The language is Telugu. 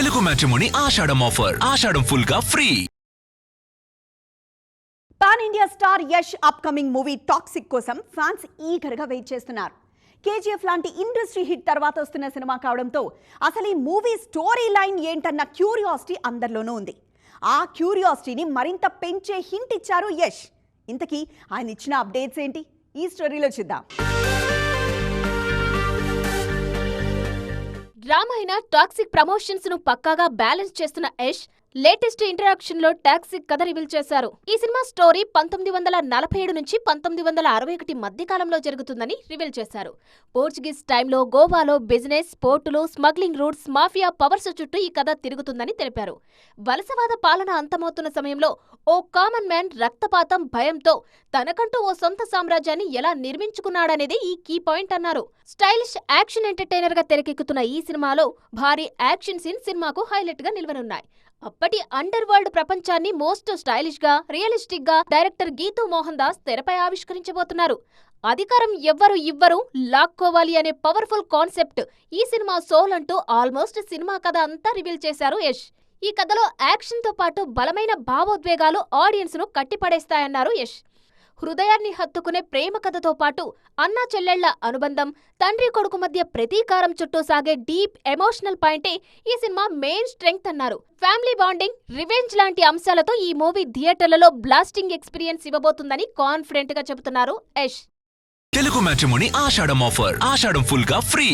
తెలుగు మ్యాట్రిమోనీ ఆషాఢం ఆఫర్. ఆషాఢం ఫుల్ గా free. Pan India star Yash upcoming movie toxic కోసం ఫ్యాన్స్ ఈగర్గా వెయిట్ చేస్తున్నారు. కేజీఎఫ్ లాంటి ఇండస్ట్రీ హిట్ తర్వాత వస్తున్న సినిమా కావడంతో అసలు ఈ మూవీ స్టోరీ లైన్ ఏంటన్న క్యూరియాసిటీ అందరిలోనూ ఉంది. ఆ క్యూరియాసిటీని మరింత పెంచే హింట్ ఇచ్చారు యష్. ఇంతకీ ఆయన ఇచ్చిన అప్డేట్స్ ఏంటి, ఈ స్టోరీలో చూద్దాం. రామాయణ టాక్సిక్ ప్రమోషన్స్ ను పక్కాగా బ్యాలెన్స్ చేస్తున్న యష్ లేటెస్ట్ ఇంటరాక్షన్ లో టాక్సిక్ కథ రివీల్ చేశారు. ఈ సినిమా స్టోరీ 1947 నుంచి 1961 మధ్య కాలంలో జరుగుతుందని రివీల్ చేశారు. పోర్చుగీస్ టైంలో గోవాలో బిజినెస్, పోర్టులు, స్మగ్లింగ్ రూట్స్, మాఫియా పవర్స్ చుట్టూ ఈ కథ తిరుగుతుందని తెలిపారు. వలసవాద పాలన అంతమవుతున్న సమయంలో ఓ కామన్ మ్యాన్ రక్తపాతం భయంతో తనకంటూ ఓ సొంత సామ్రాజ్యాన్ని ఎలా నిర్మించుకున్నాడనేది ఈ కీ పాయింట్ అన్నారు. స్టైలిష్ యాక్షన్ ఎంటర్టైనర్ గా తెరకెక్కుతున్న ఈ సినిమాలో భారీ యాక్షన్ సీన్ సినిమాకు హైలైట్ గా నిలవనున్నాయి. అప్పటి అండర్ వరల్డ్ ప్రపంచాన్ని మోస్ట్ స్టైలిష్ గా, రియలిస్టిక్ గా డైరెక్టర్ గీతూ మోహన్ దాస్ తెరపై ఆవిష్కరించబోతున్నారు. అధికారం ఎవ్వరు ఇవ్వరు, లాక్కోవాలి అనే పవర్ఫుల్ కాన్సెప్ట్ ఈ సినిమా సోల్ అంటూ ఆల్మోస్ట్ సినిమా కథ అంతా రివీల్ చేశారు యష్. ఈ కథలో యాక్షన్ తో పాటు బలమైన భావోద్వేగాలు ఆడియన్స్ ను కట్టిపడేస్తాయన్నారు యష్. హృదయాన్ని హత్తుకునే ప్రేమ కథతో పాటు అన్నా చెల్లెళ్ల అనుబంధం, తండ్రి కొడుకు మధ్య ప్రతీకారం చుట్టూ సాగే డీప్ ఎమోషనల్ పాయింటే ఈ సినిమా మెయిన్ స్ట్రెంగ్త్ అన్నారు. ఫ్యామిలీ బాండింగ్, రివెంజ్ లాంటి అంశాలతో ఈ మూవీ థియేటర్లలో బ్లాస్టింగ్ ఎక్స్పీరియన్స్ ఇవ్వబోతుందని కాన్ఫిడెంట్ గా చెబుతున్నారు యష్. తెలుగు మ్యాట్రిమోనీ ఆషాఢం ఆఫర్. ఆషాఢం ఫుల్ గా ఫ్రీ.